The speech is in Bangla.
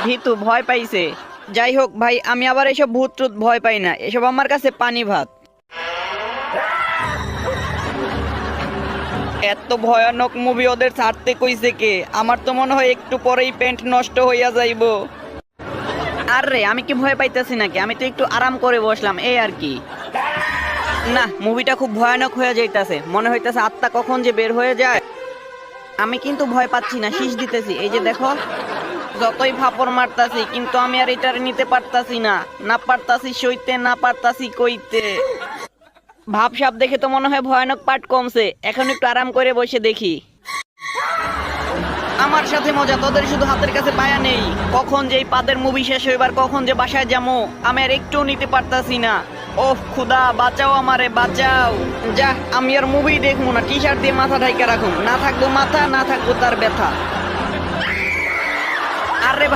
ভীতু ভয় পাইছে। যাই হোক ভাই, আমি আবার এসব ভূত টুত ভয় পাই না, এসব আমার কাছে পানি ভাত। এত ভয়ানক মুভি ওদের ছাড়তে কইছে কে? আমার তো মনে হয় একটু পরেই প্যান্ট নষ্ট হইয়া যাইবো। আরে আমি কি ভয় পাইতেছি নাকি? আমি তো একটু আরাম করে বসলাম, এই আর কি। না, মুভিটা খুব ভয়ানক হয়ে যাইতাছে, মনে হইতাছে আত্মা কখন যে বের হয়ে যায়। আমি কিন্তু ভয় পাচ্ছি না, শীষ দিতেছি, এই যে দেখো। যতই ফাপড় মারতাছি কিন্তু আমি আর এটার নিতে পারতাছি না, না পারতাছি সইতে, না পারতাছি কইতে। ভাবসাব দেখে তো মনে হয় ভয়ানক পার্ট কমছে, এখন একটু আরাম করে বসে দেখি। আমার সাথে মজা, তোদের শুধু হাতের কাছে পায়া নেই। কখন যে এই পাদের মুভি শেষ হইবার, কখন যে বাসায় যাবো আমি আর একটুও নিতে পারতাছি না। ওহ খুদা, বাঁচাও আমারে, বাঁচাও। যা, আমি আর মুভি দেখবো না, টি শার্ট দিয়ে মাথা ঢাইকা রাখুন, না থাকবো মাথা, না থাকবো তার ব্যথা।